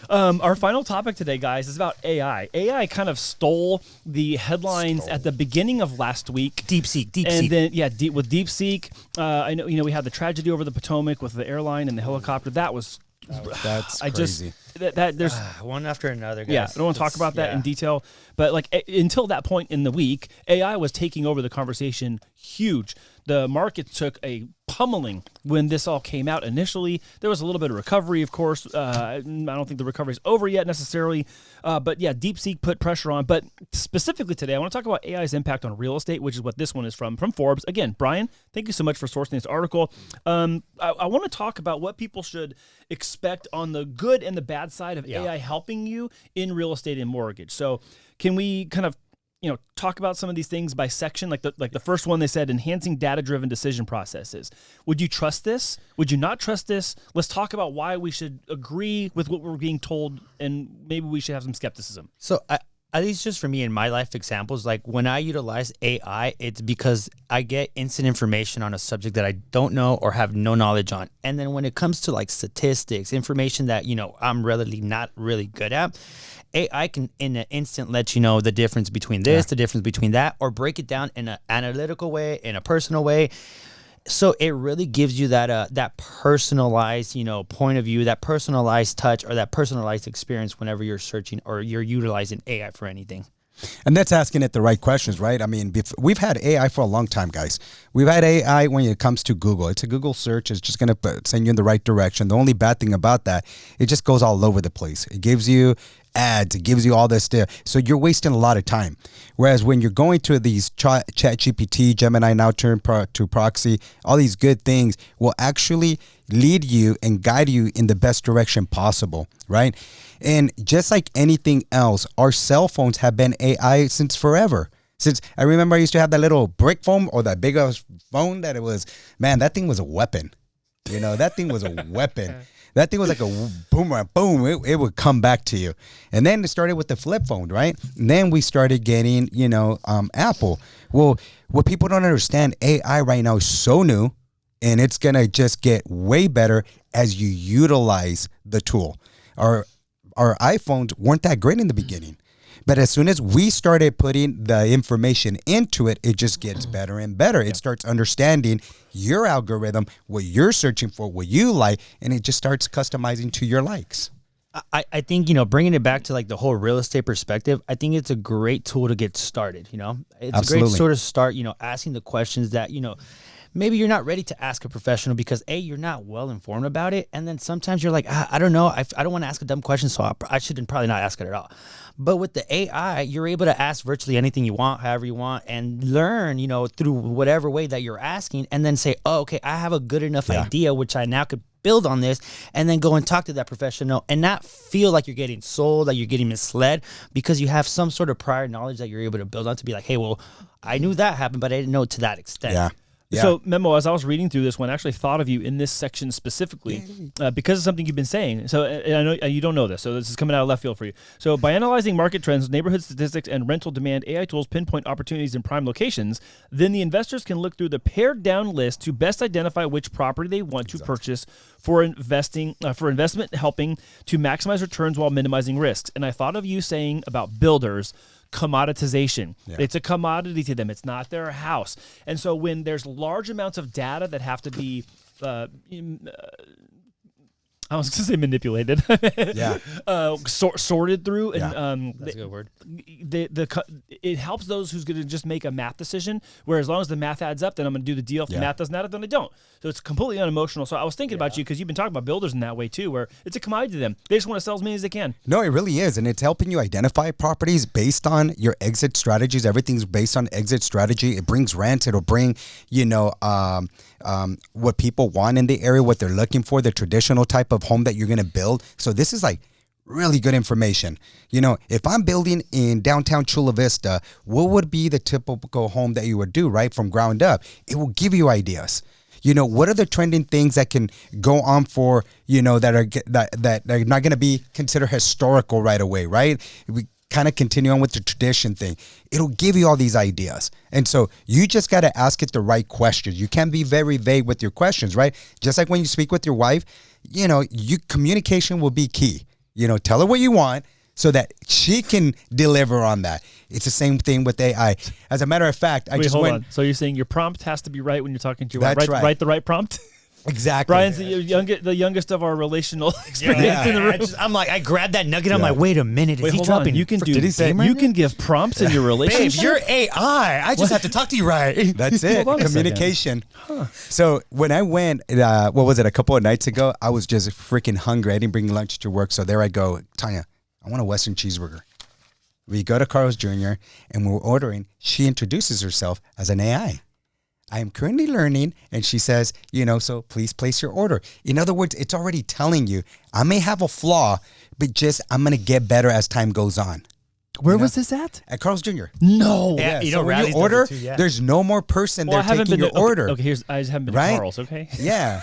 Our final topic today, guys, is about AI. AI kind of stole the headlines at the beginning of last week. DeepSeek. And then, with DeepSeek, I know, we had the tragedy over the Potomac with the airline and the helicopter. That's crazy. There's one after another, guys. Yeah, I don't want to talk about that in detail, but until that point in the week, AI was taking over the conversation huge. The market took a pummeling when this all came out initially. There was a little bit of recovery, of course. I don't think the recovery is over yet necessarily, but DeepSeek put pressure on. But specifically today, I want to talk about AI's impact on real estate, which is what this one is from Forbes. Again, Brian, thank you so much for sourcing this article. I want to talk about what people should expect on the good and the bad side of AI helping you in real estate and mortgage. So can we kind of talk about some of these things by section? Like the first one, they said enhancing data-driven decision processes. Would you trust this? Would you not trust this? Let's talk about why we should agree with what we're being told, and maybe we should have some skepticism. So at least just for me in my life examples, like when I utilize AI, it's because I get instant information on a subject that I don't know or have no knowledge on. And then when it comes to like statistics, information that, I'm really not really good at, AI can in an instant let you know the difference between this, the difference between that, or break it down in an analytical way, in a personal way. So it really gives you that personalized, point of view, that personalized touch, or that personalized experience whenever you're searching or you're utilizing AI for anything. And that's asking it the right questions, right? I mean, we've had AI for a long time, guys. We've had AI when it comes to Google. It's a Google search. It's just going to send you in the right direction. The only bad thing about that, it just goes all over the place. It gives you ads. It gives you all this stuff. So you're wasting a lot of time. Whereas when you're going to these ChatGPT, Gemini now turned to Proxy, all these good things will actually lead you and guide you in the best direction possible, right? And just like anything else, our cell phones have been AI since forever. Since I remember I used to have that little brick phone or that big phone that that thing was a weapon. That thing was a weapon. That thing was like a boomerang, boom, it would come back to you. And then it started with the flip phone, right? And then we started getting, Apple. Well, what people don't understand, AI right now is so new, and it's going to just get way better as you utilize the tool. Our iPhones weren't that great in the beginning. But as soon as we started putting the information into it, it just gets better and better. It starts understanding your algorithm, what you're searching for, what you like, and it just starts customizing to your likes. I think, bringing it back to like the whole real estate perspective, I think it's a great tool to get started. It's Absolutely. a great sort of start, asking the questions that, maybe you're not ready to ask a professional because you're not well informed about it. And then sometimes you're like, I don't know. I don't want to ask a dumb question, so I should probably not ask it at all. But with the AI, you're able to ask virtually anything you want, however you want, and learn, through whatever way that you're asking, and then say, oh, okay, I have a good enough idea, which I now could build on this, and then go and talk to that professional and not feel like you're getting sold, like you're getting misled, because you have some sort of prior knowledge that you're able to build on to be like, hey, well, I knew that happened, but I didn't know to that extent. Yeah. So, Memo, as I was reading through this one, I actually thought of you in this section specifically because of something you've been saying. So, and I know you don't know this, so this is coming out of left field for you. So, by analyzing market trends, neighborhood statistics, and rental demand, AI tools pinpoint opportunities in prime locations. Then the investors can look through the pared down list to best identify which property they want to purchase for investment, helping to maximize returns while minimizing risks. And I thought of you saying about builders, commoditization. It's a commodity to them. It's not their house. And so when there's large amounts of data that have to be I was going to say manipulated. Sorted through. And that's a good word. It helps those who's going to just make a math decision, where as long as the math adds up, then I'm going to do the deal. If the math doesn't add up, then I don't. So it's completely unemotional. So I was thinking about you because you've been talking about builders in that way too, where it's a commodity to them. They just want to sell as many as they can. No, it really is. And it's helping you identify properties based on your exit strategies. Everything's based on exit strategy. It brings rent. It'll bring, what people want in the area, what they're looking for, the traditional type of home that you're going to build. So this is like really good information. If I'm building in downtown Chula Vista, what would be the typical home that you would do, right, from ground up? It will give you ideas. What are the trending things that can go on for, that are not going to be considered historical right away, right? We kind of continue on with the tradition thing. It'll give you all these ideas. And so you just got to ask it the right questions. You can't be very vague with your questions, right? Just like when you speak with your wife, communication will be key. Tell her what you want so that she can deliver on that. It's the same thing with AI. As a matter of fact, Wait, hold on. So you're saying your prompt has to be right when you're talking to your wife. That's right. Write the right prompt? Exactly. Brian's the youngest of our relational experience in the room. I'm like, I grabbed that nugget. I'm like, wait a minute. Is he hold dropping? on. You can Did he say you can give prompts in your relationship. Babe, you're AI. I just have to talk to you right. That's it. Hold on a Communication. So when I went, what was it, a couple of nights ago, I was just freaking hungry. I didn't bring lunch to work. So there I go. Tanya, I want a Western cheeseburger. We go to Carl's Jr. and we're ordering. She introduces herself as an AI. I am currently learning, and she says, so please place your order. In other words, it's already telling you, I may have a flaw, but I'm going to get better as time goes on. Where was this at? At Carl's Jr. No. Yeah, So when you order, there's no more person there taking your order. Okay, I just haven't been to Carl's, okay? Yeah.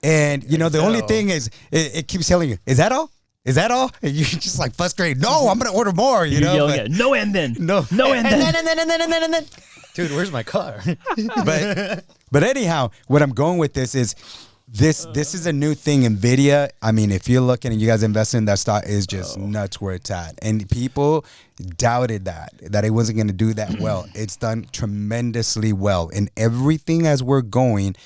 And, the only thing is, it keeps telling you, is that all? Is that all? And you're just like frustrated. No, I'm going to order more, You're yelling at, no and then. No. No and then. And then. Dude, where's my car? But anyhow, what I'm going with this is this is a new thing. NVIDIA, I mean, if you're looking and you guys invest in that stock, is just nuts where it's at. And people doubted that it wasn't going to do that well. It's done tremendously well. And everything as we're going,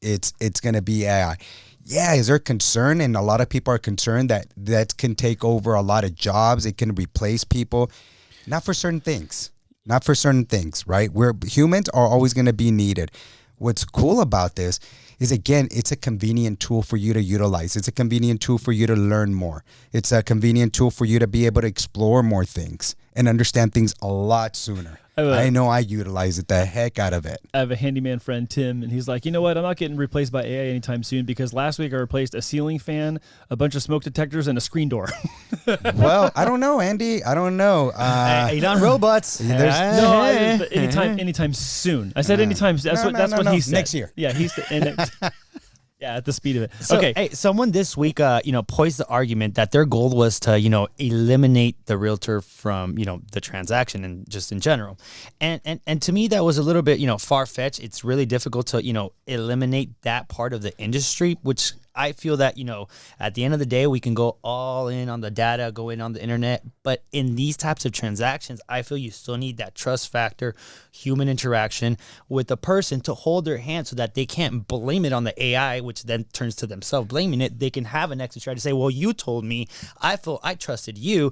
it's going to be AI. Yeah, is there concern? And a lot of people are concerned that can take over a lot of jobs. It can replace people. Not for certain things. Not for certain things, right? Where humans are always going to be needed. What's cool about this is, again, it's a convenient tool for you to utilize. It's a convenient tool for you to learn more. It's a convenient tool for you to be able to explore more things and understand things a lot sooner. I know I utilize it the heck out of it. I have a handyman friend, Tim, and he's like, you know what? I'm not getting replaced by AI anytime soon because last week I replaced a ceiling fan, a bunch of smoke detectors, and a screen door. Well, I don't know, Andy. I don't know. Ain't on robots. Anytime soon. I said anytime. That's what he said. Next year. Yeah, he said. Yeah, at the speed of it. So, okay. Hey, someone this week, poised the argument that their goal was to, eliminate the realtor from, the transaction and just in general. And to me, that was a little bit, far-fetched. It's really difficult to, eliminate that part of the industry, which I feel that, at the end of the day, we can go all in on the data, go in on the internet. But in these types of transactions, I feel you still need that trust factor, human interaction with the person to hold their hand so that they can't blame it on the AI, which then turns to themselves blaming it. They can have an exit strategy to say, well, you told me, I trusted you.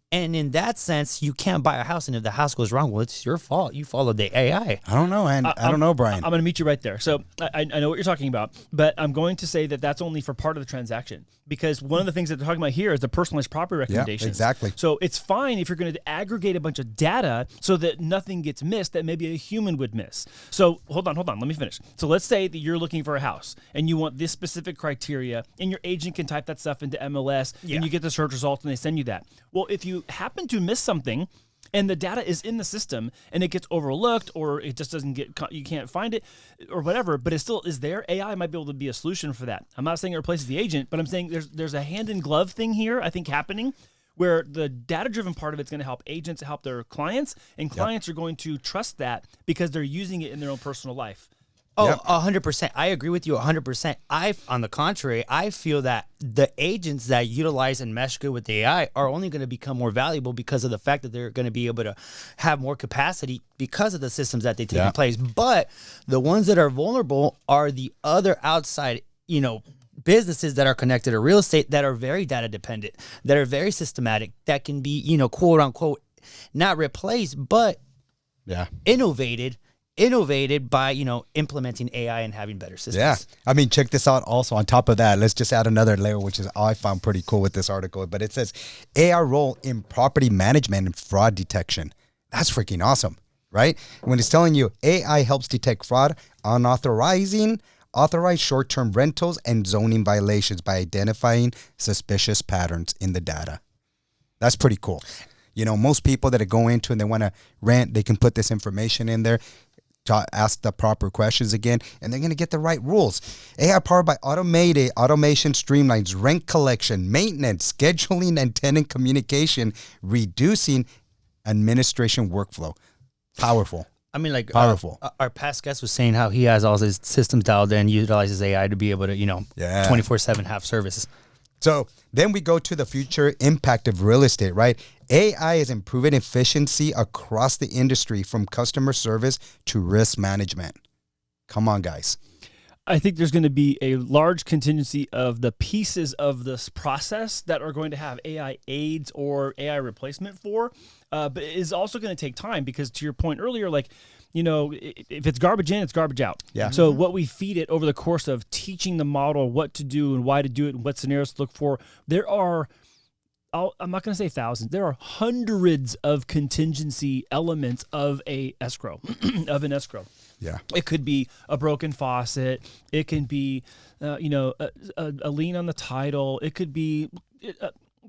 And in that sense, you can't buy a house. And if the house goes wrong, well, it's your fault. You followed the AI. I don't know, and I don't know, Brian. I'm going to meet you right there. So I know what you're talking about, but I'm going to say that that's only for part of the transaction because one of the things that they're talking about here is the personalized property recommendations. Yeah, exactly. So it's fine if you're going to aggregate a bunch of data so that nothing gets missed that maybe a human would miss. So hold on. Let me finish. So let's say that you're looking for a house and you want this specific criteria and your agent can type that stuff into MLS and you get the search results and they send you that. Well, if you happen to miss something and the data is in the system and it gets overlooked or it just doesn't you can't find it or whatever, but it still is there, AI might be able to be a solution for that. I'm not saying it replaces the agent, but I'm saying there's a hand in glove thing here, I think, happening where the data-driven part of it's going to help agents help their clients, and clients are going to trust that because they're using it in their own personal life. Oh, 100%. I agree with you 100%. On the contrary, I feel that the agents that utilize and mesh good with the AI are only going to become more valuable because of the fact that they're going to be able to have more capacity because of the systems that they take in place. But the ones that are vulnerable are the other outside, businesses that are connected to real estate that are very data dependent, that are very systematic, that can be, quote unquote, not replaced, but innovated by, implementing AI and having better systems. Yeah. I mean, check this out also. On top of that, let's just add another layer, which is I found pretty cool with this article. But it says AI role in property management and fraud detection. That's freaking awesome, right? When it's telling you AI helps detect fraud, authorized short-term rentals and zoning violations by identifying suspicious patterns in the data. That's pretty cool. Most people that go into and they want to rent, they can put this information in there, ask the proper questions again, and they're going to get the right rules. AI powered by automation streamlines rent collection, maintenance, scheduling, and tenant communication, reducing administration workflow. Powerful. I mean, like powerful. Our past guest was saying how he has all his systems dialed in, utilizes AI to be able to, 24/7 have services. So then we go to the future impact of real estate, right? AI is improving efficiency across the industry from customer service to risk management. Come on, guys. I think there's going to be a large contingency of the pieces of this process that are going to have AI aids or AI replacement for, but it is also going to take time because to your point earlier, like, you know, if it's garbage in, it's garbage out. Yeah. So what we feed it over the course of teaching the model what to do and why to do it and what scenarios to look for, there are, I'm not going to say thousands, there are hundreds of contingency elements of a escrow, of an escrow. Yeah. It could be a broken faucet. It can be, a lien on the title. It could be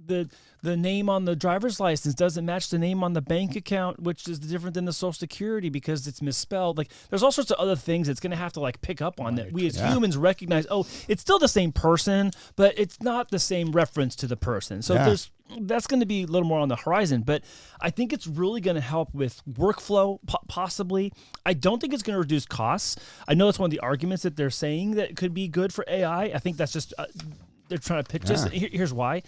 the name on the driver's license doesn't match the name on the bank account, which is different than the Social Security because it's misspelled. Like, there's all sorts of other things it's going to have to like pick up on that we as humans recognize. Oh, it's still the same person, but it's not the same reference to the person. So that's going to be a little more on the horizon, but I think it's really going to help with workflow, possibly. I don't think it's going to reduce costs. I know that's one of the arguments that they're saying that could be good for AI. I think that's just, they're trying to pitch this. Here's why.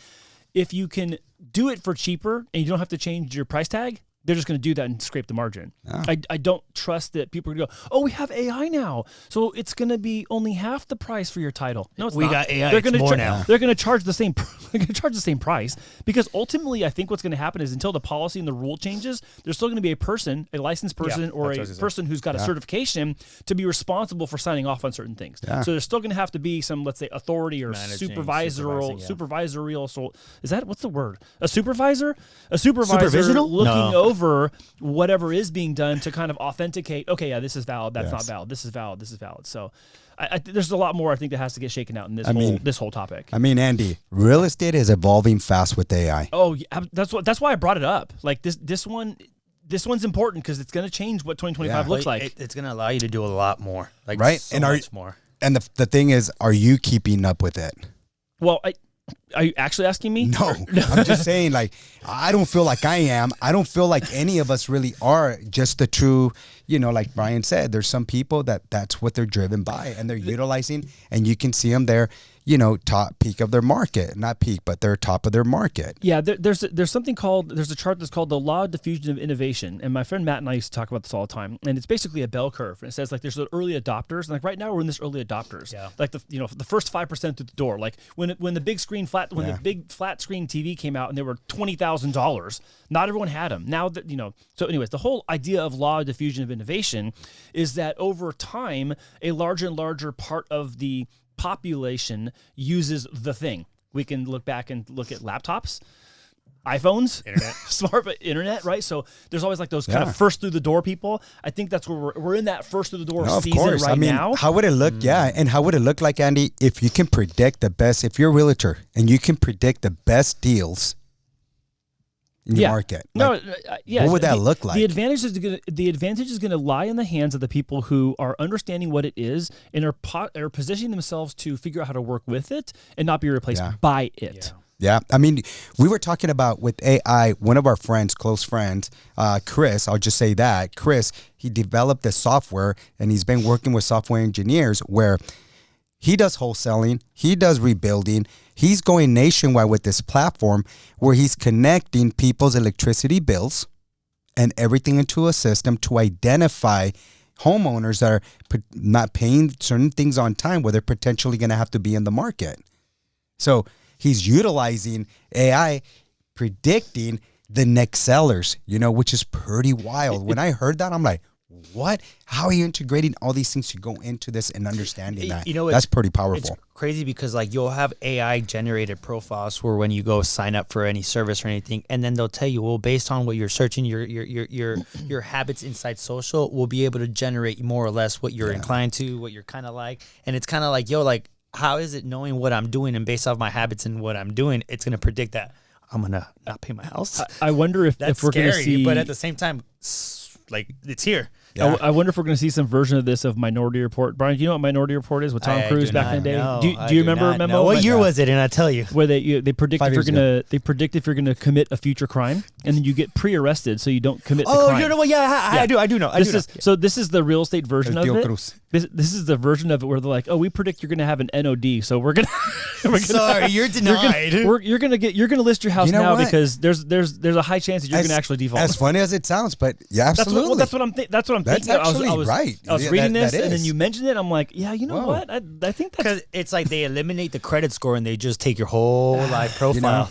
If you can do it for cheaper and you don't have to change your price tag, they're just going to do that and scrape the margin. I don't trust that people are going to go, oh, we have AI now, so it's going to be only half the price for your title. No, it's not. We got AI. They're going more now. They're going to charge the same. They're going to charge the same price because ultimately, I think what's going to happen is until the policy and the rule changes, there's still going to be a person, a licensed person, or a person who's got a certification to be responsible for signing off on certain things. So there's still going to have to be some, let's say, authority or supervisorial. So is that what's the word? A supervisor looking over whatever is being done to kind of authenticate, okay, yeah, this is valid, that's not valid, this is valid, this is valid. So there's a lot more I think that has to get shaken out in this whole topic. I mean, Andy, real estate is evolving fast with AI. Oh, yeah, that's why I brought it up. Like this one's important because it's going to change what 2025 looks like. It's going to allow you to do a lot more, like right? So much more. And the thing is, are you keeping up with it? Well, are you actually asking me? No, I'm just saying, like, I don't feel like I am. I don't feel like any of us really are. Just the true, like Brian said, there's some people that's what they're driven by and they're utilizing, and you can see them there, top peak of their market, not peak, but they're top of their market. Yeah, there's something called, there's a chart that's called the law of diffusion of innovation. And my friend Matt and I used to talk about this all the time. And it's basically a bell curve. And it says like there's the early adopters. And like right now we're in this early adopters. Yeah. Like the first 5% through the door. Like when the big flat screen TV came out and they were $20,000, not everyone had them. Now that, so anyways, the whole idea of law of diffusion of innovation is that over time, a larger and larger part of the population uses the thing. We can look back and look at laptops, iPhones, internet, right? So there's always like those kind of first through the door people. I think that's where we're in that first through the door season right now. How would it look? Yeah, and how would it look like, Andy, if you can predict the best, if you're a realtor and you can predict the best deals in your market? Like, what would that look like? The advantage is going to lie in the hands of the people who are understanding what it is and are positioning themselves to figure out how to work with it and not be replaced by it. Yeah. I mean, we were talking about with AI, one of our friends, close friends, Chris, I'll just say that. Chris, he developed the software and he's been working with software engineers where he does wholesaling, he does rebuilding. He's going nationwide with this platform where he's connecting people's electricity bills and everything into a system to identify homeowners that are not paying certain things on time where they're potentially going to have to be in the market. So he's utilizing AI, predicting the next sellers, which is pretty wild. When I heard that, I'm like, what? How are you integrating all these things to go into this and understanding that? That's pretty powerful. It's crazy because like you'll have AI generated profiles where when you go sign up for any service or anything, and then they'll tell you, well, based on what you're searching, your habits inside social, will be able to generate more or less what you're inclined to, what you're kind of like. And it's kind of like, how is it knowing what I'm doing and based off my habits and what I'm doing, it's going to predict that I'm going to not pay my house. I wonder if we're going to see, but at the same time, like it's here. Yeah. I wonder if we're going to see some version of this of Minority Report. Brian, do you know what Minority Report is with Tom Cruise back in the day? Do you remember Memo? What year was it? And I tell you, where they predict if you're gonna commit a future crime, and then you get pre-arrested so you don't commit the crime. I do know. This is the real estate version of it. Cruz. This is the version of it where they're like, oh, we predict you're going to have an NOD, so we're gonna. Sorry, you're denied. You're gonna list your house You know now what? because there's a high chance that you're gonna actually default. As funny as it sounds, but yeah, absolutely. That's what I'm thinking. That's actually right. I was Yeah, reading that this, and then is. you mentioned it. I'm like, yeah, you know Whoa. what? I think that's Because it's like they eliminate the credit score and they just take your whole life profile.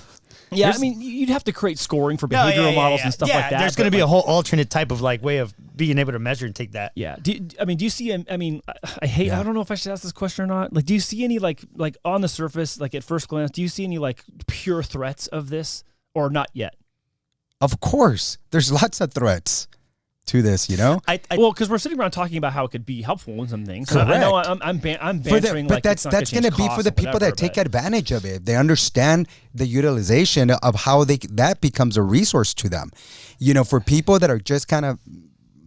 yeah. I mean, you'd have to create scoring for behavioral models and stuff like that. There's going to but be a like, whole alternate type of like way of being able to measure and take that. Yeah. Do you see? I mean, I hate. I don't know if I should ask this question or not. Like, do you see any like on the surface, like at first glance, do you see any like pure threats of this, or not yet? Of course, there's lots of threats to this, you know. Well, because we're sitting around talking about how it could be helpful in some things. Correct. I know I'm bantering, but like that's going to be for the people that take advantage of it. They understand the utilization of how that becomes a resource to them. You know, for people that are just kind of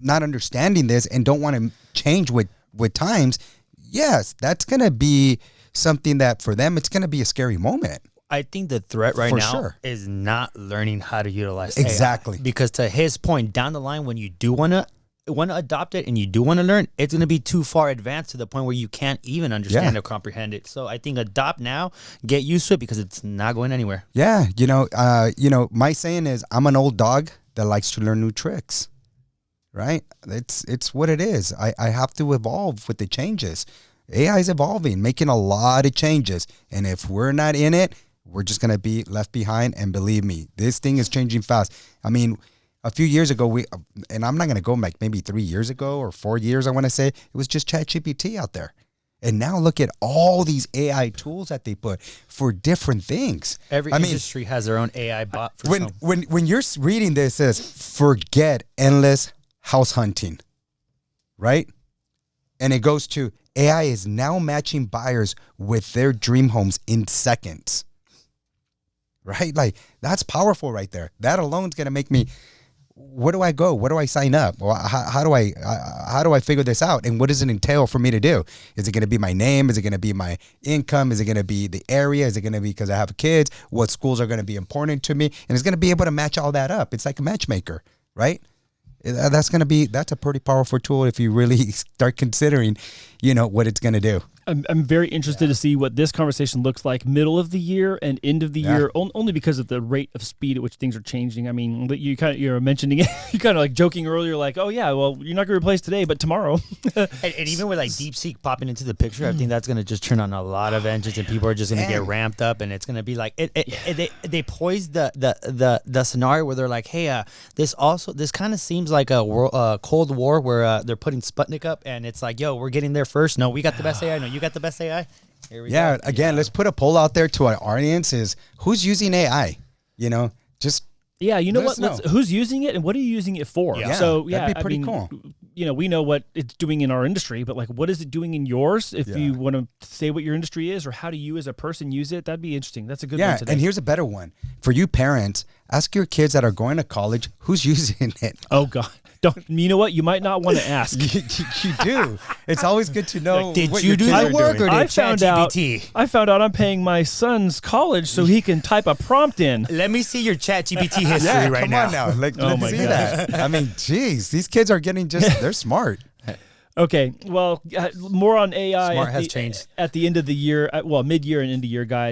not understanding this and don't want to change with times, yes, that's going to be something that for them it's going to be a scary moment. I think the threat right For now sure. is not learning how to utilize Exactly. AI. Because to his point, down the line, when you do want to adopt it and you do want to learn, it's going to be too far advanced to the point where you can't even understand or comprehend it. So I think adopt now, get used to it because it's not going anywhere. Yeah, you know, my saying is I'm an old dog that likes to learn new tricks. Right? It's what it is. I have to evolve with the changes. AI is evolving, making a lot of changes, and if we're not in it, we're just gonna be left behind. And believe me, this thing is changing fast. I mean, a few years ago, and I'm not gonna go back, maybe 3 years ago or 4 years, I want to say, it was just ChatGPT out there. And now look at all these AI tools that they put for different things. Every industry has their own AI bot. For when you're reading this, it says forget endless house hunting, right? And it goes to AI is now matching buyers with their dream homes in seconds, right? Like that's powerful right there. That alone is going to make me, where do I go? Where do I sign up? Well, how do I figure this out? And what does it entail for me to do? Is it going to be my name? Is it going to be my income? Is it going to be the area? Is it going to be because I have kids? What schools are going to be important to me? And it's going to be able to match all that up. It's like a matchmaker, right? That's a pretty powerful tool if you really start considering, you know, what it's going to do. I'm very interested to see what this conversation looks like middle of the year and end of the year, only because of the rate of speed at which things are changing. I mean, you're mentioning it, you kind of like joking earlier, like, oh yeah, well, you're not going to replace today, but tomorrow. and even with like DeepSeek popping into the picture, I think that's going to just turn on a lot of engines, and people are just going to get ramped up, and it's going to be like they poised the scenario where they're like, hey, this kind of seems like a Cold War where they're putting Sputnik up, and it's like, yo, we're getting there first. No, we got the best AI. No, you got the best AI. Here we go. Again, let's put a poll out there to our audience: is who's using AI? You know, just you know what? Who's using it and what are you using it for? Yeah. So that'd be pretty cool. You know, we know what it's doing in our industry, but like, what is it doing in yours? If you want to say what your industry is, or how do you as a person use it, that'd be interesting. That's a good one today. And here's a better one for you parents: ask your kids that are going to college who's using it. Oh God. You know what? You might not want to ask. you do. It's always good to know. Like, did what you your do kids the are work, doing. or did I found out I'm paying my son's college so he can type a prompt in. Let me see your ChatGPT history right come now. on now. Let's my see gosh. that. I mean, geez, these kids are getting they're smart. Okay, well, more on AI Smart has changed. at the end of the year, mid-year and end of year, guys.